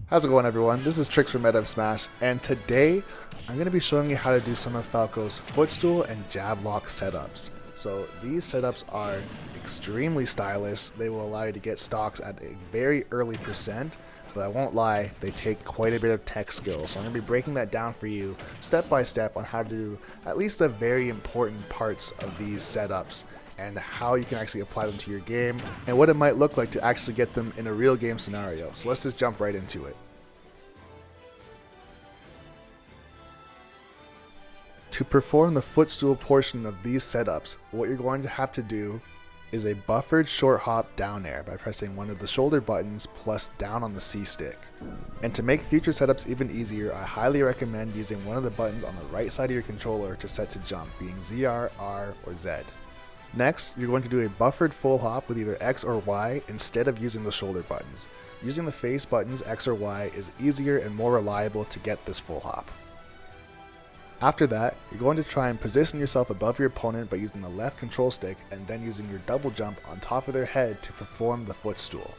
How's it going, everyone? This is Trixx from Meta Smash, and today I'm going to be showing you how to do some of Falco's Footstool and Jablock setups. So these setups are extremely stylish. They will allow you to get stocks at a very early percent, but I won't lie, they take quite a bit of tech skill. So I'm going to be breaking that down for you step by step on how to do at least the very important parts of these setups and how you can actually apply them to your game, and what it might look like to actually get them in a real game scenario. So let's just jump right into it. To perform the footstool portion of these setups, what you're going to have to do is a buffered short hop down air by pressing one of the shoulder buttons plus down on the C stick. And to make future setups even easier, I highly recommend using one of the buttons on the right side of your controller to set to jump, being ZR, R, or Z. Next, you're going to do a buffered full hop with either X or Y instead of using the shoulder buttons. Using the face buttons X or Y is easier and more reliable to get this full hop. After that, you're going to try and position yourself above your opponent by using the left control stick and then using your double jump on top of their head to perform the footstool.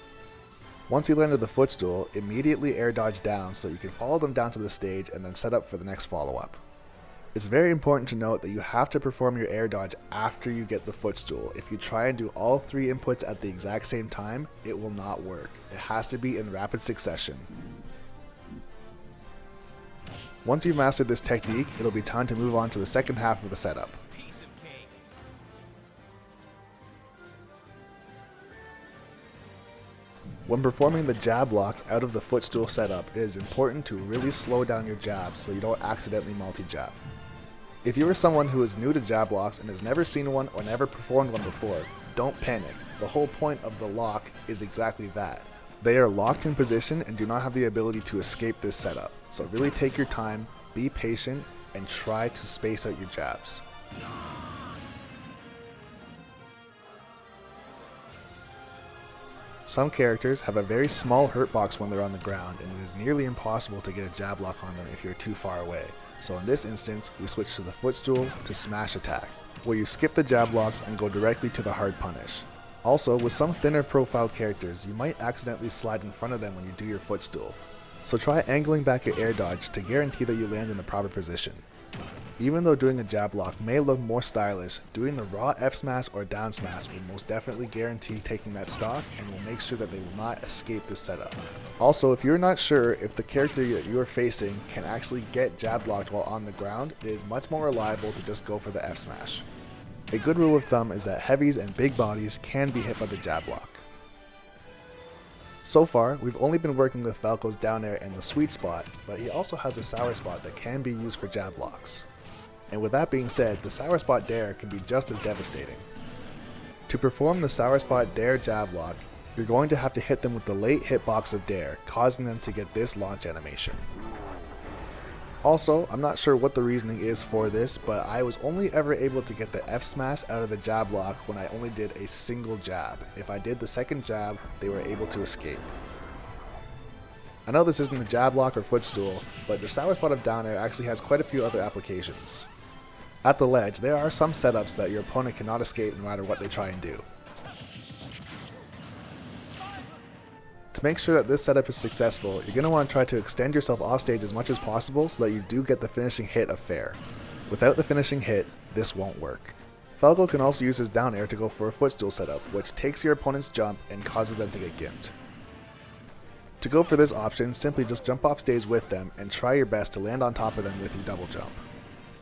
Once you landed the footstool, immediately air dodge down so you can follow them down to the stage and then set up for the next follow-up. It's very important to note that you have to perform your air dodge after you get the footstool. If you try and do all three inputs at the exact same time, it will not work. It has to be in rapid succession. Once you've mastered this technique, it'll be time to move on to the second half of the setup. When performing the Jablock out of the footstool setup, it is important to really slow down your jabs so you don't accidentally multi-jab. If you are someone who is new to Jablocks and has never seen one or never performed one before, don't panic. The whole point of the lock is exactly that. They are locked in position and do not have the ability to escape this setup. So really take your time, be patient, and try to space out your jabs. Some characters have a very small hurt box when they're on the ground, and it is nearly impossible to get a Jablock on them if you're too far away. So in this instance, we switch to the footstool to smash attack, where you skip the Jablocks and go directly to the hard punish. Also, with some thinner profiled characters, you might accidentally slide in front of them when you do your footstool. So try angling back your air dodge to guarantee that you land in the proper position. Even though doing a Jablock may look more stylish, doing the raw F smash or down smash will most definitely guarantee taking that stock and will make sure that they will not escape this setup. Also, if you're not sure if the character that you are facing can actually get Jablocked while on the ground, it is much more reliable to just go for the F smash. A good rule of thumb is that heavies and big bodies can be hit by the Jablock. So far, we've only been working with Falco's down air and the sweet spot, but he also has a sour spot that can be used for Jablocks. And with that being said, the sour spot dare can be just as devastating. To perform the sour spot dare Jablock, you're going to have to hit them with the late hitbox of dare, causing them to get this launch animation. Also, I'm not sure what the reasoning is for this, but I was only ever able to get the F smash out of the Jablock when I only did a single jab. If I did the second jab, they were able to escape. I know this isn't the Jablock or footstool, but the sour spot of down air actually has quite a few other applications. At the ledge, there are some setups that your opponent cannot escape no matter what they try and do. To make sure that this setup is successful, you're going to want to try to extend yourself off stage as much as possible so that you do get the finishing hit of fair. Without the finishing hit, this won't work. Falco can also use his down air to go for a footstool setup, which takes your opponent's jump and causes them to get gimped. To go for this option, simply just jump off stage with them and try your best to land on top of them with your double jump.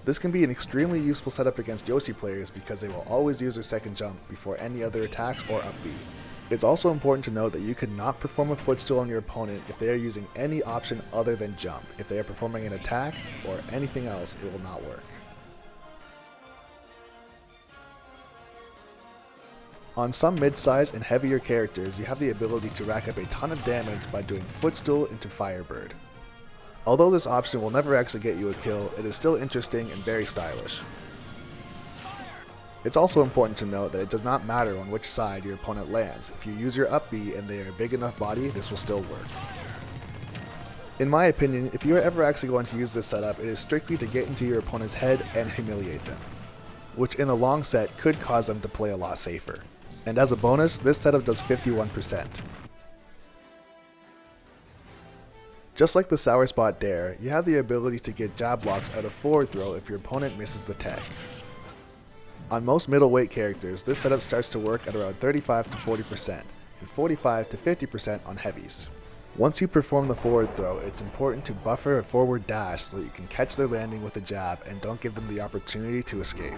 This can be an extremely useful setup against Yoshi players because they will always use their second jump before any other attacks or up B. It's also important to note that you cannot perform a footstool on your opponent if they are using any option other than jump. If they are performing an attack or anything else, it will not work. On some mid-size and heavier characters, you have the ability to rack up a ton of damage by doing footstool into FIREBIRD. Although this option will never actually get you a kill, it is still interesting and very stylish. It's also important to note that it does not matter on which side your opponent lands. If you use your up B and they are a big enough body, this will still work. In my opinion, if you are ever actually going to use this setup, it is strictly to get into your opponent's head and humiliate them, which in a long set could cause them to play a lot safer. And as a bonus, this setup does 51%. Just like the sour spot dare, you have the ability to get Jablocks out of forward throw if your opponent misses the tech. On most middleweight characters, this setup starts to work at around 35 to 40%, and 45 to 50% on heavies. Once you perform the forward throw, it's important to buffer a forward dash so you can catch their landing with a jab and don't give them the opportunity to escape.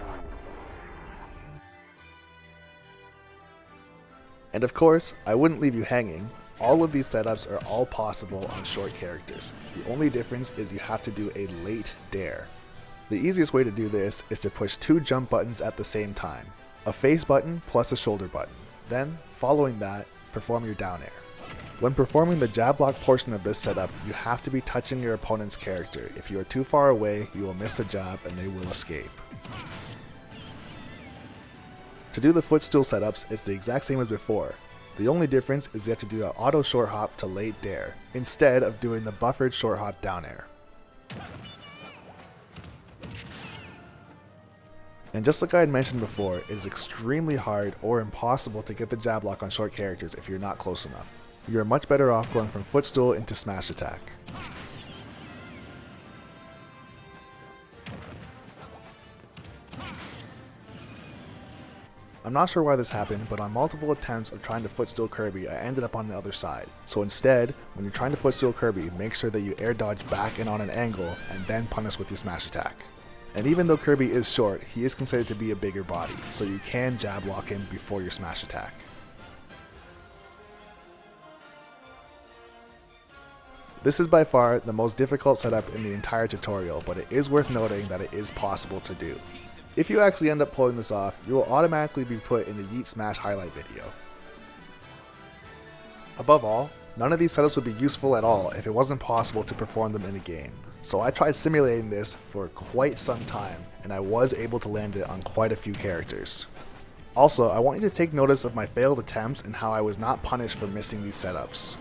And of course, I wouldn't leave you hanging. All of these setups are all possible on short characters. The only difference is you have to do a late dare. The easiest way to do this is to push 2 jump buttons at the same time, a face button plus a shoulder button. Then, following that, perform your down air. When performing the Jablock portion of this setup, you have to be touching your opponent's character. If you are too far away, you will miss the jab and they will escape. To do the footstool setups, it's the exact same as before. The only difference is you have to do an auto short hop to late dare, instead of doing the buffered short hop down air. And just like I had mentioned before, it is extremely hard or impossible to get the Jablock on short characters if you're not close enough. You are much better off going from footstool into smash attack. I'm not sure why this happened, but on multiple attempts of trying to footstool Kirby, I ended up on the other side. So instead, when you're trying to footstool Kirby, make sure that you air dodge back and on an angle, and then punish with your smash attack. And even though Kirby is short, he is considered to be a bigger body, so you can jab lock him before your smash attack. This is by far the most difficult setup in the entire tutorial, but it is worth noting that it is possible to do. If you actually end up pulling this off, you will automatically be put in the Yeet Smash highlight video. Above all, none of these setups would be useful at all if it wasn't possible to perform them in a game. So I tried simulating this for quite some time, and I was able to land it on quite a few characters. Also, I want you to take notice of my failed attempts and how I was not punished for missing these setups.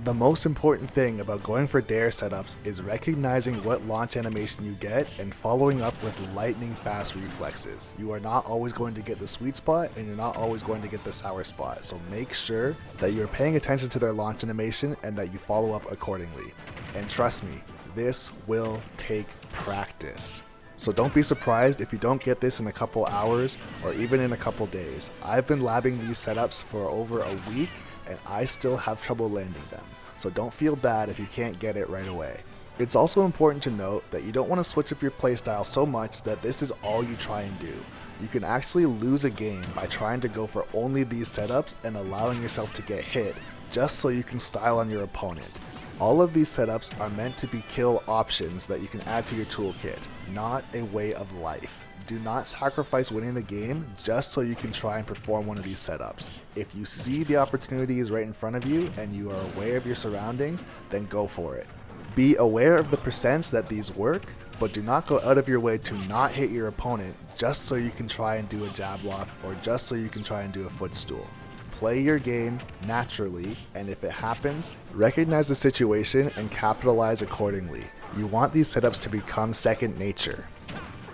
The most important thing about going for dare setups is recognizing what launch animation you get and following up with lightning fast reflexes. You are not always going to get the sweet spot and you're not always going to get the sour spot, so make sure that you're paying attention to their launch animation and that you follow up accordingly. And trust me, this will take practice. So don't be surprised if you don't get this in a couple hours or even in a couple days. I've been labbing these setups for over a week and I still have trouble landing them, so don't feel bad if you can't get it right away. It's also important to note that you don't want to switch up your playstyle so much that this is all you try and do. You can actually lose a game by trying to go for only these setups and allowing yourself to get hit just so you can style on your opponent. All of these setups are meant to be kill options that you can add to your toolkit, not a way of life. Do not sacrifice winning the game just so you can try and perform one of these setups. If you see the opportunity is right in front of you and you are aware of your surroundings, then go for it. Be aware of the percents that these work, but do not go out of your way to not hit your opponent just so you can try and do a jab lock or just so you can try and do a footstool. Play your game naturally, and if it happens, recognize the situation and capitalize accordingly. You want these setups to become second nature.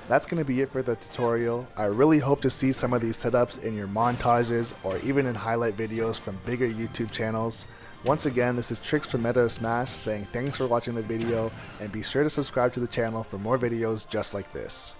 That's going to be it for the tutorial. I really hope to see some of these setups in your montages or even in highlight videos from bigger YouTube channels. Once again, this is Trixx from Meta of Smash saying thanks for watching the video, and be sure to subscribe to the channel for more videos just like this.